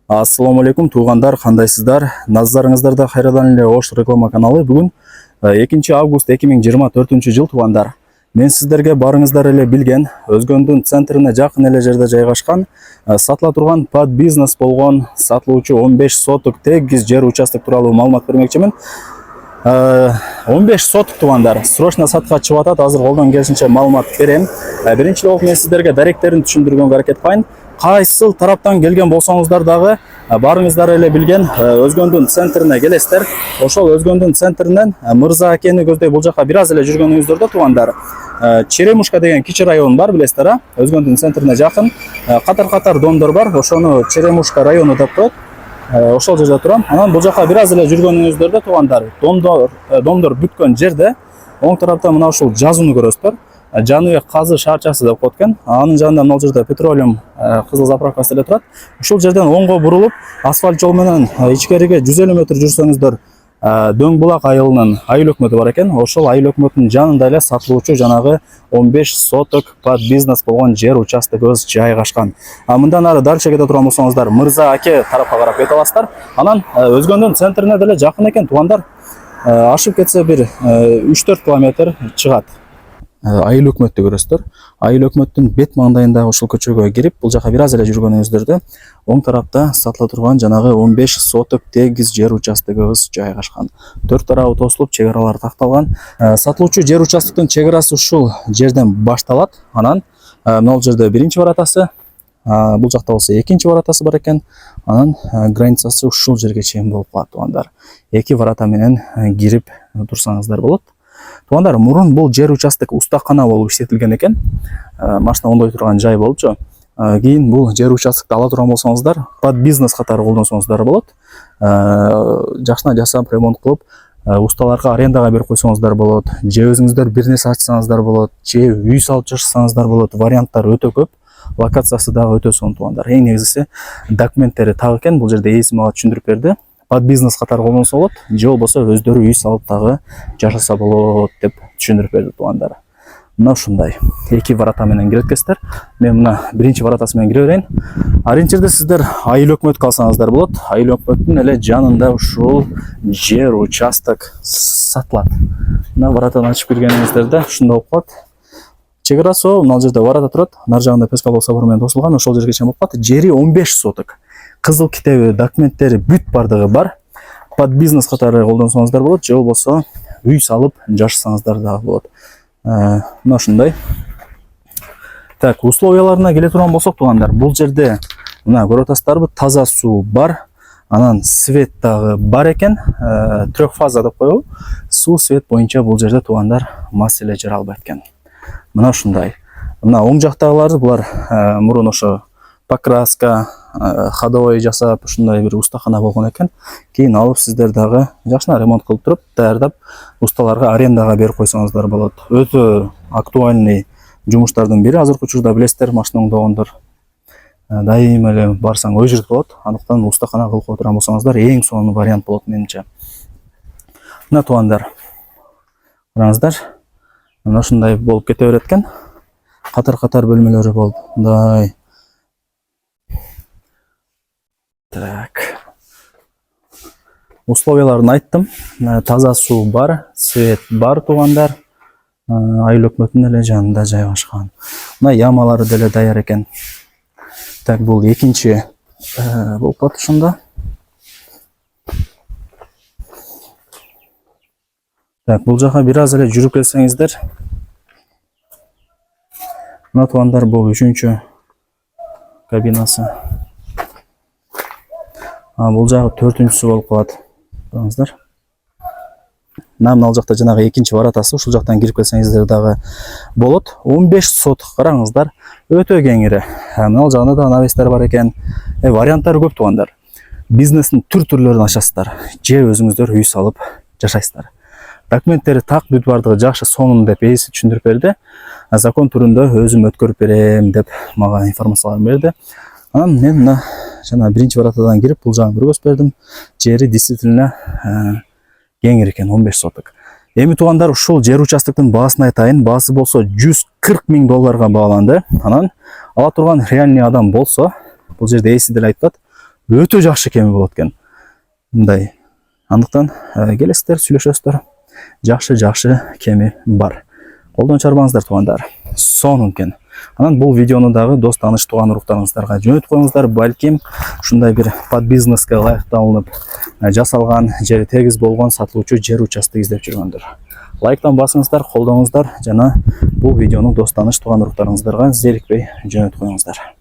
Ассаламу алейкум туугандар, кандайсыздар? Назарыңыздарда кайрадан эле Ош реклама каналы. Бүгүн 2 август 2024 жыл туугандар. Мен сиздерге барыңыздар эле билген, Өзгөндүн центрине жакын эле жерде жайгашкан, сатыла турган под бизнес болгон сатылуучу 15 соток тегиз жер участок тууралуу маалымат бермекчимин. 15 соток туугандар, срочно сатка чыгып атат. Азыр колдон келишинче маалымат берем. Биринчи болуп мен сиздерге даректерин түшүндүргөнгө аракет кылайын. Кайсыл тараптан келген болсоңуздар дагы барыңыздар эле билген Өзгөндүн центрине келесиздер. Ошол Өзгөндүн центринен Мырза акени көздөй бул жака бир аз эле жүргөнүңүздөрдө туугандар. Черемушка деген кичи район бар, билесиздер, Өзгөндүн центрине жакын. Катар домдор бар, ошону Черемушка району деп коет. Ошол жерде турам. Анан бул жака бир аз эле жүргөнүңүздөрдө туугандар, домдор бүткөн жерде оң тарапта мына ушул жазууну көрөсүздөр. Жаныбек казы шаарчасы деп коет экен. Анын жанында мына жерде петролиум кызыл заправкасы эле турат. Ушул жерден оңго бурулуп, асфальт жол менен ичкериге 150 метр жүрсөңүздөр, Дөң булак айылынын айыл өкмөтү бар экен. Ошол айыл өкмөтүнүн жанында эле сатылуучу жанагы 15 соток под бизнес болгон жер участогубуз жайгашкан. Мындан ары дальше кете турган болсоңуздар, Мырза аке тарапка карап кете аласыздар. Анан Өзгөндүн центрине деле жакын экен туугандар. Ашып кетсе бир 3-4 километр чыгат. Айыл өкмөттү көрөсүздөр. Айыл өкмөттүн бет маңдайындагы ушул көчөгө кирип, бул жака бир аз эле жүргөнүңүздөрдө оң тарапта сатыла турган жанагы 15 соток тегиз жер участогубуз жайгашкан. Төрт тарабы тосулуп, чек аралар такталган. Сатылуучу жер участоктун чек арасы ушул жерден башталат. Анан мына жерде биринчи баратасы, бул жакта болсо экинчи баратасы бар экен. Анан границасы ушул жерге чейин болуп калат туугандар. Эки барата менен кирип турсаңыздар болот. Туугандар, мурун бул жер участок устакана болуп иштетилген экен. Машина ондой турган жай болчу. Кийин бул жер участокду ала турган болсоңуздар, под бизнес катары колдонсоңуздар болот. Жакшына жасап, ремонт кылып, усталарга арендага берип койсоңуздар болот. Же өзүңүздөр бир нерсе ачсаңыздар болот, же үй салып жашасаңыздар болот. Варианттар өтө көп. Локациясы дагы өтө сонун туугандар. Эң негизгиси документтери так экен. Бул жерде ээси мага түшүндүрүп берди. Под бизнес катары колдонсо болот, же болбосо өздөрү үй салып дагы жашаса болот деп түшүндүрүп берди туугандар. Мына ушундай эки варата менен киреткесиздер. Мен мына биринчи варатасы менен кире берейин. Ориентирде сиздер айыл өкмөткө алсаңыздар болот. Айыл өкмөттүн эле жанында ушул жер участок сатылат. Мына варатаны ачып киргениңиздерде ушундай болуп калат. Чек арасы мына жерде варата турат. Нар жагында пескалдуу сабыр менен тосулган, ошол жерге чейин болуп калат. Жери 15 соток. Кызыл китеби, документтери бүт бардыгы бар. Под бизнес катары колдонсоңуздар болот, же болбосо үй салып жашасаңыздар дагы болот. Мына ушундай. Так, условияларына келе турган болсок туугандар, бул жерде мына көрүп атасыздарбы, таза суу бар. Анан свет дагы бар экен. Трехфаза деп коебу. Суу, свет боюнча бул жерде туугандар маселе жара албайт экен. Мына ушундай. Мына оң жактагылар булар мурун ошо покраска, ходовой жасап, ушундай бир устакана болгон экен. Кийин алып сиздер дагы жакшына ремонт кылып туруп, даярдап, усталарга арендага берип койсоңуздар болот. Өтө актуальный жумуштардын бири. Азыркы учурда билесиздер, машина оңдогондор дайыма эле барсаң өчүрүп болот. Андыктан устакана кылып кое турган болсоңуздар эң сонун вариант болот менимче. Мына туугандар, караңыздар. Мына ушундай болуп кете берет экен. Катар бөлмөлөрү болуп, мындай. Так. Условияларын айттым. Таза суу бар, свет бар туугандар. Айыл өкмөтүнүн эле жанында жайгашкан. Мына ямалары деле даяр экен. Так, бул экинчи болуп калат ушунда. Так, бул жака бир аз эле жүрүп келсеңиздер. Мына туугандар, бул үчүнчү кабинасы. Бул жагы төртүнчүсү болуп калат. Караңыздар. Мына жакта жанагы экинчи варатасы, ушул жактан кирип келсеңиздер дагы болот. 15 соток, караңыздар, өтө кеңири. Мына жагында да навестер бар экен. Варианттары көп туугандар. Бизнестин түр-түрлөрүн ачасыздар, же өзүңүздөр үй салып жашайсыздар. Документтери так бүт бардыгы жакшы, сонун деп ээси түшүндүрүп берди. Закон түрүндө өзүм өткөрүп берем деп мага информациялар берди. Анан мен мына жана биринчи варатадан кирип, бул жагын көргөзүп бердим. Жери действительно кеңир экен, 15 соток. Эми туугандар, ушул жер участоктун баасын айтайын. Баасы болсо $140 000 бааланды. Анан ала турган реальный адам болсо, бул жерде ээси деле айтат, өтө жакшы кеме болот экен. Мындай. Андыктан келесиздер, сүйлөшөсүздөр. Жакшы кеме бар. Колдон чарбаңыздар туугандар. Сонун экен. Анан бул видеону дагы дос тааныш тууган уруктарыңыздарга жөнөтүп коюңуздар. Балким ушундай бир под бизнеске ылайыкталынып жасалган жери тегиз болгон сатылуучу жер участок издеп жүргөндөр. Лайктан басыңыздар, колдоңуздар жана бул видеону дос тааныш тууган уруктарыңыздарга зерикпей жөнөтүп коюңуздар.